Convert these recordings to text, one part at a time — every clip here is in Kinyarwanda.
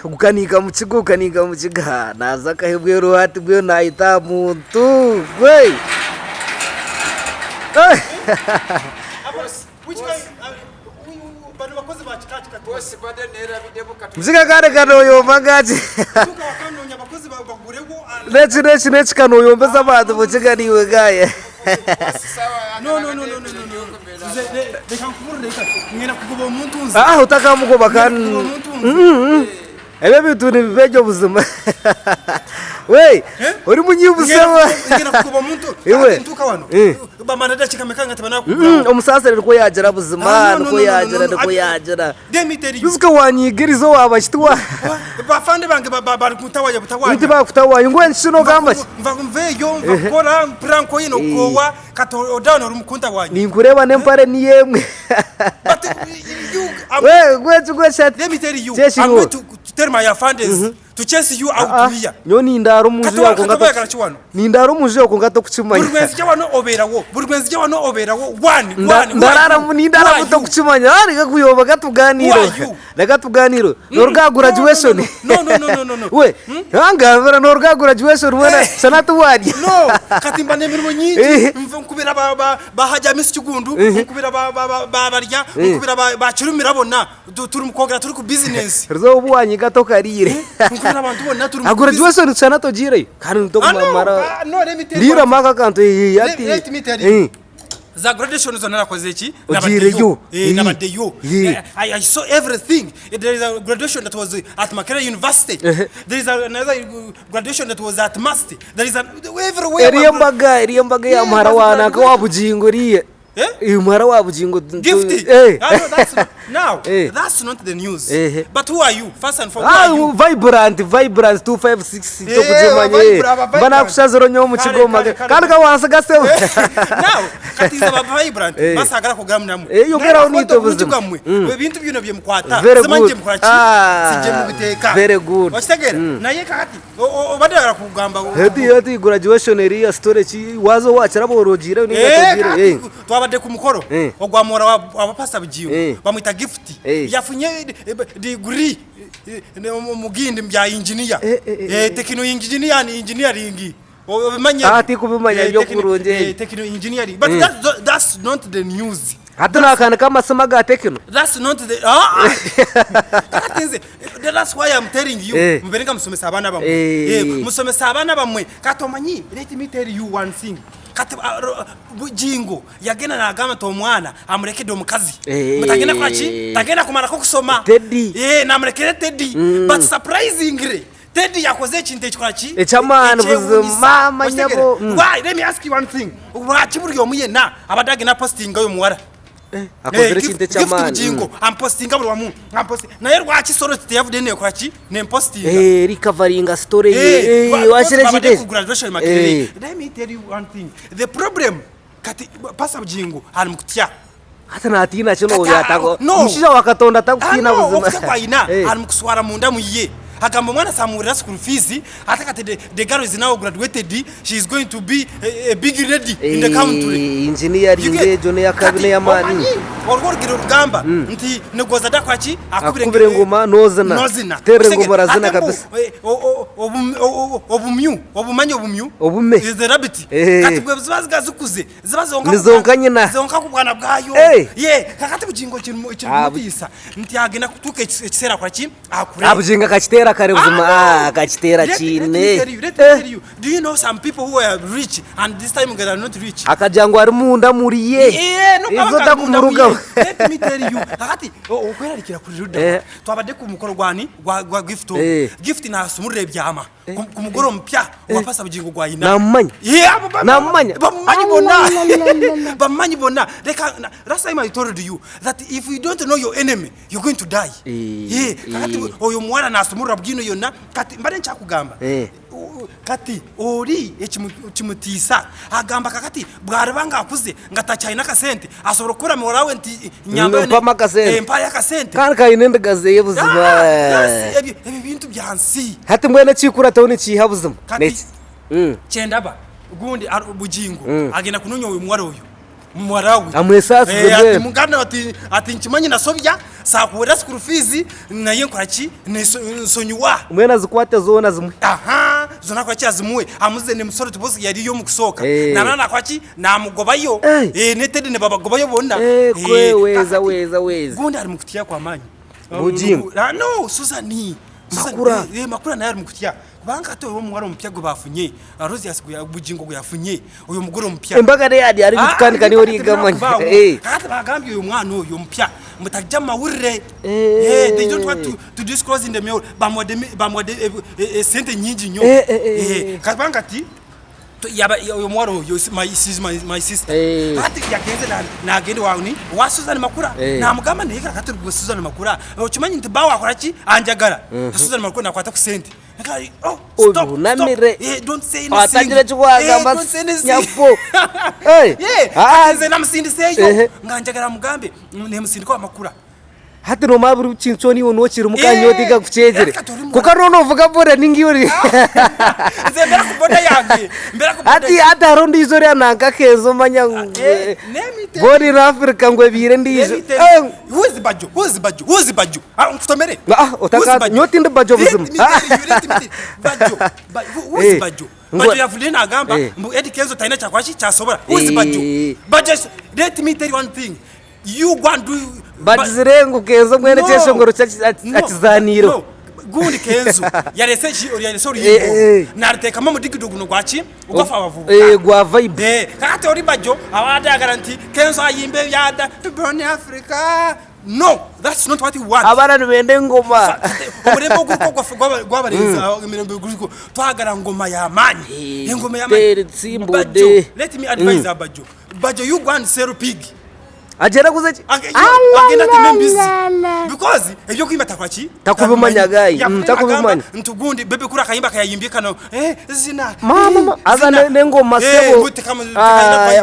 Ukanika mu kigo naza kahebwe ruhati bwe nayita muntu we muzika kare kanoyo mangaje Let's kanoyo mbeza abantu muzika niwe gaye no ngena kugoba umuntu unzi utakamugoba kan ebe bitu ni bejo buzima we uri munyibusema ngena kugoba umuntu ntuka wano bamana dachikamekanga tabana umusasere rwo yagera buzima rwo yagera bizika wanyigirizo wabashitwa bafande bange bari kutawaya butawaya ndi bakutawaya ngwe nshino gamba mva mveyo mva kora pranko yino kowa kato odano rumukunda wanye ninkureba nempare ni yemwe but we shati let me tell you I'm going to tell my fans to chase you out here nyoni ndaro muzi wako ngato ni ndaro muzi wako ngato kuchimanya burwenzi cyabano oberawo one ndarara ni ndara muto kuchimanya ari gakuyoba gatuganiro norga graduation no we hanga vera norga graduation wena sanatu wadi no katimba nemirimo nyingi mvukubira bahaja misi cyugundu mvukubira barya mvukubira bacurumira bona turi mukogera turi ku business rzo ubuwanyi gato karire graduation sanato jire kandi ndo kumamara lira maka kanto yati let me tell you za graduation zona nakoze iki nabadeyo I saw everything. There is a graduation that was at Makerere University. There is another graduation that was at Masti. There is everywhere. Eriyambaga ya marawana kwa bujingo riye Mara wa bujingo gifty. That's not the news. But who are you? First and foremost, Vibrant 256 to kujemanye bana kushazero nyo mu kigo mage kandi ka wansa gase now katiza ba Vibrant basagara ko gamnamu yogera unito buzima bintu byino bye mukwata semanje mukwachi sije mu biteka very good wastegera naye kati obadara kugamba hedi graduation area story chi wazo wachara borojire ni gatojire twabade ku mukoro ogwamora wa pastor Bajjo bamwita gift yafunye degree mugindi mbya engineer techno engineer ni engineering obimanya ati kubimanya byo kurunje techno engineering but that's not the news hatuna kana kama samaga techno that's not the that's why I'm telling you mberenga musomesa abana bamwe musomesa abana bamwe katomanyi let me tell you one thing kati Bujingo yagena na gama to mwana amureke do mukazi mutagenda kwachi tagenda kumara ko kusoma namureke Teddy but surprisingly Teddy yakoze chinte kwachi echamana buzima manyabo why let me ask you one thing wachi buryo muyena abadage na posting yo muwara akozere chinte chamana Bujingo am posting buri wa mu am posting na yer wachi soro yavude ne kwachi ne posting recovering story washire chite graduation Makerere. Let me tell you one thing, the problem kati Pastor Bujingo alimkutia hata na atina chino yatako mushisha wakatonda takutina buzima kwa ina alimkuswara munda muye agamba mwana samurira school fees atakate the girl is now graduated, she is going to be a big lady in the country engineering ngejo ya kabine ya mani orgoro rugamba nti negoza dakwachi akubire ngoma nozina tere ngoma razina kabisa obume is the rabbit kati bwe zibaziga zukuze zibazonka nizonkanyina zonka kubwana bwayo kakati Bujingo kimutisa nti agena kutuka ekisera kwachi akure abujinga kachitera kare buzima kachitera chine let me tell you, do you know some people who are rich and this time they are not rich akajango ari munda muriye izota kumuruga let me tell you akati okwerarikira kuri ruda twabade ku mukoro gwani gwa gift na sumurire byama ku mugoro mpya wa Pastor Bujingo gwa ina namanya bamanyi bona last time I told you that if you don't know your enemy you're going to die akati oyo mwana na sumurira bwino yona kati mbare nchakugamba kati ori ekimutisa agamba kakati bwari bangakuze ngatacyayina kasente asobora kura morawe nti nyamba empa ya kasente kandi kayinende gazeye buzima ebi bintu byansi hati mwene chikura tawuni chiha buzima chendaba gundi Bujingo agenda kunonyo we mwaro uyu Mwarawi amwesasi ati mungana ati nchimanyi nasobya sakuwera school fees naye nkoraki nsonywa mwena zikwate zona zimwe zona kwaki azimwe amuze ne musoro tubosi yari yo mukusoka nanana kwaki namugobayo netedi ne babagobayo bonna weza gundi ari mukutiya kwa manyi bujingo no Susani makura naye ari mukutiya kubanga to wo mwaro mpya go bafunye arozi yasiguya bujingo go yafunye uyo mugoro mpya embagare yadi ari butkanika ni ori gamanye kati bagambi uyo mwana uyo mpya mutajja mawurre they don't want to disclose in the mail bamwade sente nyingi nyo kabanga ati yaba uyo mwaro uyo my sister kati yagenze na agende wani wa Suzana makura na mugamba ne kati rwo Suzana makura ukimanyi ntibawa akoraki anjagara Suzana makura nakwata ku sente stop namire don't say anything atagire chwagamba nyapo aze namusindi seyo nganjagara mugambe ne musindi kwa makura hati no maburu chinchoni wono chiri mukanyoti ga kuchejere kukarono vuga bora ningiyori nze mbera kuboda yange hati arondi izori ananga kezo manya bori in Africa ngwe bire ndizo who is Bajjo kutomere otaka nyoti ndi Bajjo buzima who is Bajjo yavulina agamba Eddy Kenzo taina chakwashi chasobora who is Bajjo let me tell you one thing you go and do Badzirengu Kenzo mwene cheshongoro achizaniro gundi Kenzo yarese uri nariteka mu digidugu no gwachi ugafa abavubuka gwa vibe kati ori Bajjo abada garanti Kenzo ayimbe yada to burn Africa. No, that's not what you want. Abana nibende ngoma urembo guko gwabarenza imirembe guko twagara ngoma ya manyi ingoma ya manyi let me advise Bajjo you go and sell pig ajera kuzechi agenda timembizi because ebyo kwimata kwachi takubumanya gayi takubumanya ntugundi bebe kura kayimba kayimbika no zina mama azana nengoma sebo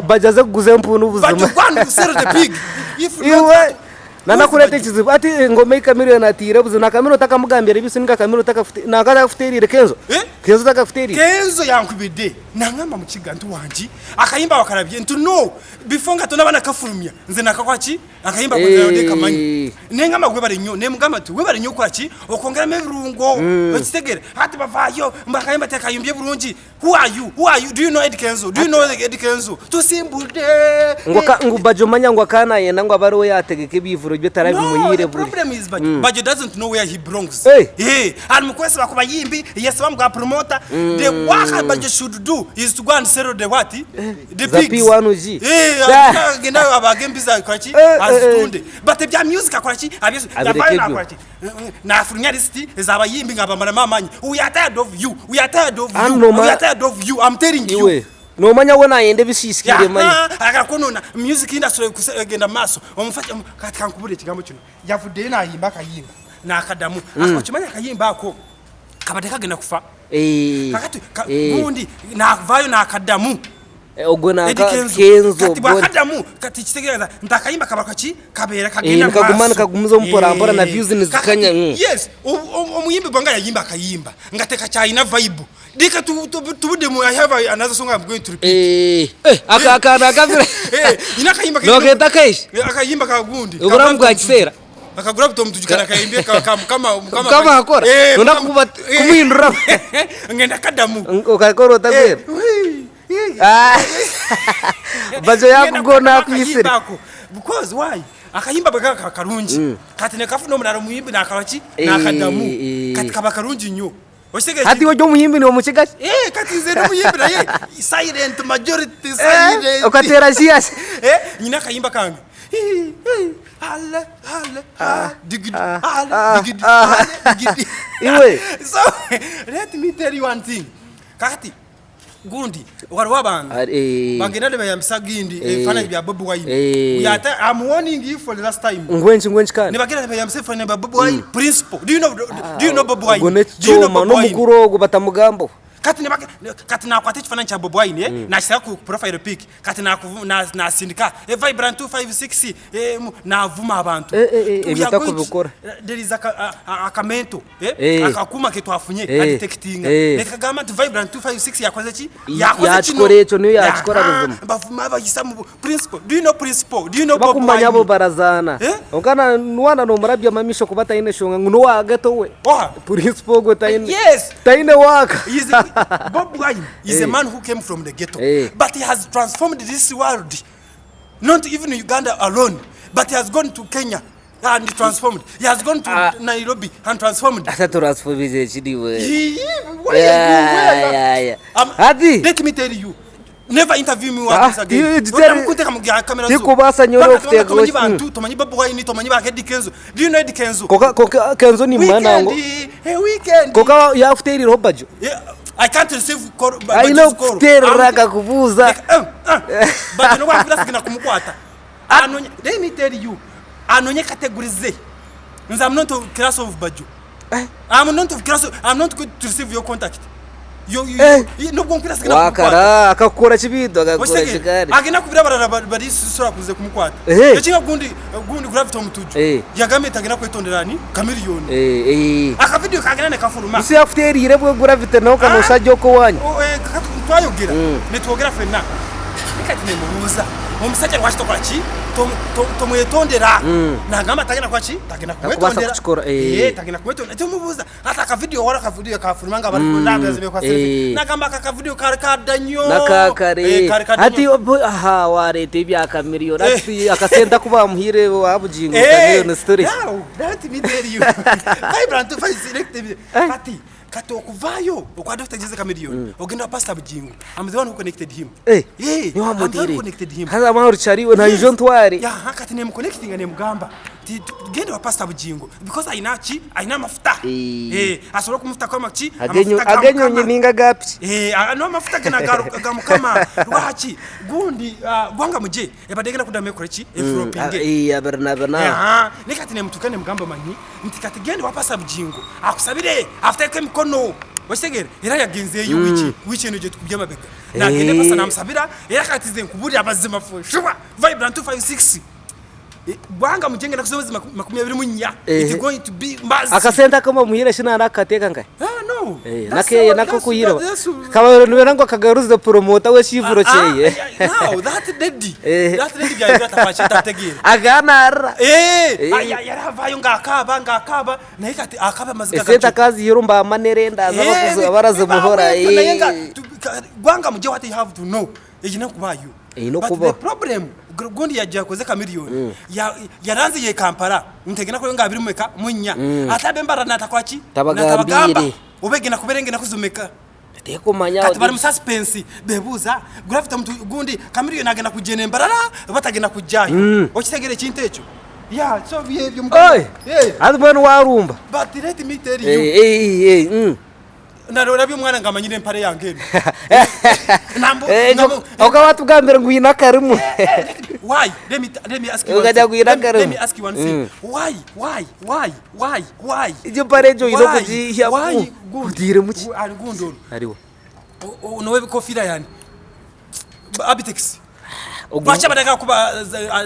bajaze kuguze mpunu buzima Bajjo kwanu sell the pig if nana kurete chizibu ati ngome ikamiro na tire buzina kamiro takamugambira bisinga kamiro takafuti nakata futerire Kenzo takafuterire Kenzo yankubide nangamba mukigantu wanji akayimba wakarabye ntu no before ngato nabana kafurumya nze nakakwachi akayimba kuzerode kamanyi nengamba gwe bari nyo nemugamba tu we bari nyo kwachi okongera mebirungo bakitegere hati bavayo mbakayimba takayimbye burungi who are you do you know Eddy Kenzo to simbude ngo Bajjo manya ngo akana yenda ngo abaro yategeke bivuro byo tarabimuyire buri problem is Bajjo doesn't know where he belongs and mukwese bakubayimbi yes bamugwa promoter the work Bajjo should do is to go and sell the what the pigs P1G genda abagembiza kwachi azitunde but the music akwaki abizo yabaye nakwaki na afunya list ezabayimbi ngabamara mamanyi we are tired of you I'm telling you no manya wona yende bisisikire manya akakonona music industry kusegenda maso omufata katika nkubure kigambo kino yavude na yimba kayimba na akadamu akachimanya kayimba ako kabate kagenda kufa kakati gundi na vayo na akadamu ogona Kenzo kati bakadamu kati kitegereza ndakayimba kabakachi kabera kagenda kagumana kagumuzo mpora na views nizikanya yes omuyimbi banga yayimba kayimba ngateka chaina vibe dika tubude mu I have another song I'm going to repeat akavira ina kayimba nogeta kesh akayimba kagundi ugramu kwa kisera akagura buto mtujikana kayimbe kama akora nona kuba kumindura ngenda kadamu ukakora tabera Bajjo yakugona kwisira because why akayimba baka karunji kati ne kafuno munaro muyimbi nakabaki nakadamu kati kabakarunji nyo hati wojo muyimbi no mukigashi kati ze no muyimbi naye silent majority silent okatera sias nyina kayimba kange digidi iwe so let me tell you one thing kati gundi warwabanga bangena de bayamsagindi fana bya Bobi Wine yata I'm warning you for the last time ngwenchi kana ni bagena bayamse fana Bobi Wine principle do you know Bobi Wine no mukurogo batamugambo kati nakwata ekifaananyi kya Bobi Wine nakisira ku profile pic kati nasindika Vibrant 256 navuma abantu ebitakubikora there is akamento akakuma ke twafunye adetectinga nekagamba nti Vibrant 256 yakoze ki yakikora ekyo niyo yakikora bizima bavuma bayisa mu principle do you know Bobi bakumanya abo barazana okana nwana no murabya mamisho kubata ine shonga nguno wagato we principle go taine taine waka Bobi Wine is a man who came from the ghetto but he has transformed this world, not even Uganda alone, but he has gone to Kenya and transformed. He has gone to Nairobi and transformed. Asa transform is chidi we. Adi, let me tell you, never interview me once again. Tiko basa nyoro ofte goshi. Tomanyi Bobi Wine, tomanyi ba Eddy Kenzo. Do you know Eddy Kenzo? Koka Kenzo ni mwana ngo. Weekend. Koka ya ofte ro Bajjo. I can't receive call. I know teraka kuvuza. But no one will ask na kumukwata. Let me tell you. Anonye categorize. I'm not of class of Bajjo. I'm not of class. I'm not going to receive your contact. You no gon class na wakara akakora chibido agakora chikari. Agina kubira bari sura kuze kumukwata. Yakinga gundi gravity omutuju. Yagame tagina kwetonderani kamiliyoni. Aka video kagina ne kafuruma. Isi after ire bwo gravity no kano sajoko wanyu. Twayogera. Netwogera fena. Nikati ne mubuza. Omusajja lwaki tokola tomwetondera nagamba tagenda kwaki tagenda kumwetondera tagenda kumwetondera tumubuuza hata ka video wala ka video kafulumanga bali kunanga zibe kwa selfie nagamba ka video karikada nnyo nakakare ati warete byaka miliyoni ati akasenda kuba muhire wabujingo kamiliyoni story that me tell you Vibrant 256 selective ati kati okuvayo okwa Dr. Jeze Kamiliyoni ogenda Pastor Bujingo. I'm the one who connected him. You have connected him. Haza mauri chariwe na hizo ntwari. Ya kati ne connecting ne mugamba. Genda wa Pastor Bujingo because aina mafuta. Asoro kumufuta kwa machi agenyo nyininga gapi. No mafuta gena gamu kama wachi gundi bwanga muje ebadegena kudame korechi efropinge. Aberna. Nekati ne mtukane mugamba manyi ntikati genda wa Pastor Bujingo akusabire after kem kono wasegere era yagenze wichi eno je tukubya mabega na gende pasa namsabira era katize nkuburi abazima fo shuba Vibrant 256 bwanga mujenge nakusoza 20 it's going to be mass akasenta kama muhira shina arakateka ngai no nake nako kuyira kaba niwerango akagaruza promoter we shivuro cheye no that lady bya tapacha tategire aganara yara vayo ngakaba na ikati akaba maziga senta kazi yirumba manerenda azabakuzo abaraze muhora bwanga muje what you have to know ejina kubayo but the problem gundi yajya koze Kamiliyoni yaranze ye Kampala ntegena ko ngabiri mumeka munya atabembara natakwaki tabagamba ubegena kuberengena kuzumeka teko manya ati bari mu suspense bebuza gravity mtu gundi Kamiliyoni agenda kugene mbarara batagenda kujayo okitegere kintecho so byo mugabo adubona warumba but let me tell you narora by'umwana ngamanyire mpare yangene nambo okawatugambira ngwina karimu why let me ask you let me ask you one thing why ijo parejo irokuji ya kudire muki ari gundoro ariwo nowe kofira yani abitex bacha badaka kuba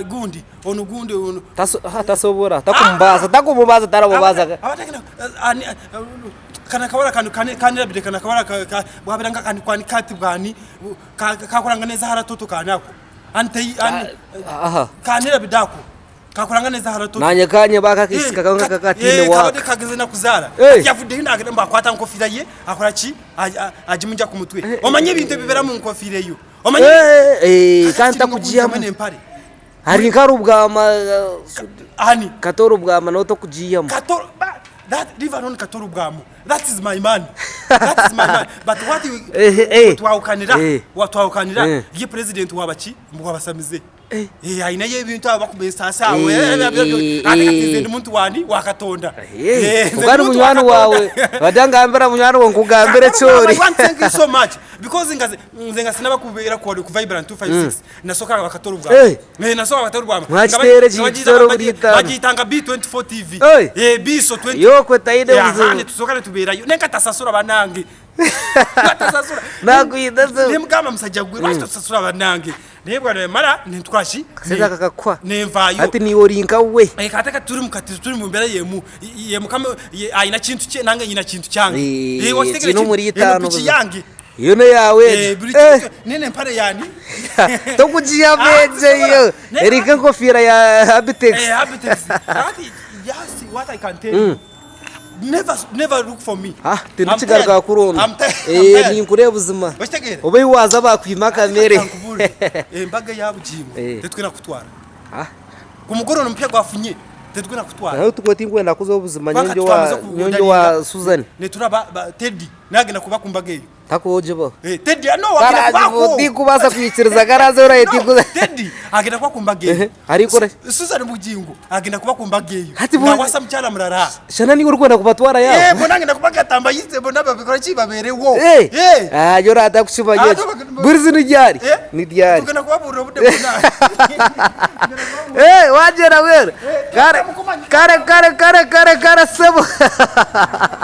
gundi ono gundi ono tasobora takumbaza tarabobaza abatakina kana kawara kanira bide kana kawara bwabiranga kandi kwani kati bwani kakuranga neza haratoto kanako ante kanira bidako kakuranga neza haratoto nanye kanye bakakisika kanga kakatine wa kabade kageze na kuzara yavude hinda agenda kwata nkofira ye akora ki ajimunja ku mutwe omanye ibintu bibera mu nkofira yo omanye kanta kujiya mane mpare hari nkarubwama hani katoro bwama no to kujiyamo katoro that live on katoro bwamo that is my man but what you twaukanira ye president wabaki mbwabasamize aina y'ebintu abakubesa sawe akatize umuntu wani wakatonda ukari munywani wawe badangambira munywani wo nkugambire cyori thank you so much because nzenga sinaba kubera ko ku Vibrant 256 nasoka bakatora ubwa nasoka bakatora ubwa mwachitere chitoro burita bagitanga B24 TV B so 20 yoko taide uzo tusoka tubera yo nenka tasasura banange batasasura naguyidazo nemugamba musajja gwe lwaki tosasura banange nebwa nemara nentwashi seza kakakwa nemvayo ati ni orinka we kataka turi mu mbere yemu kama ayina kintu cye nange nyina kintu cyange wakitegere kino muri itano yange yone yawe nene mpare yani tokujiya meze yo erika kofira ya Habitex yes what I can tell you never look for me tinukigaruka kuronda ni kureba ubuzima obe waza bakwima kamere embaga yabujimwe tetwe nakutwara kumugoro mpya gwafunye tetwe nakutwara naho tukoti ngwenda kuzo ubuzima nyonjo wa Susan neturaba Teddy nagenda kuba kumbageyo takoje bo Teddy no wakira kwako ndikubaza kwikiriza garaze ora etikuza Teddy agenda kwa kumbageyo ariko Susan mujingo agenda kuba kumbageyo na wasa mchala murara shana ni urukunda kubatwara yao bona ngenda kubaga tamba yitse bona babikora kibaberewo yora atakushibaje burizi ni ryari ni ryari tugenda kubabura bude bona wajera wera kare sebo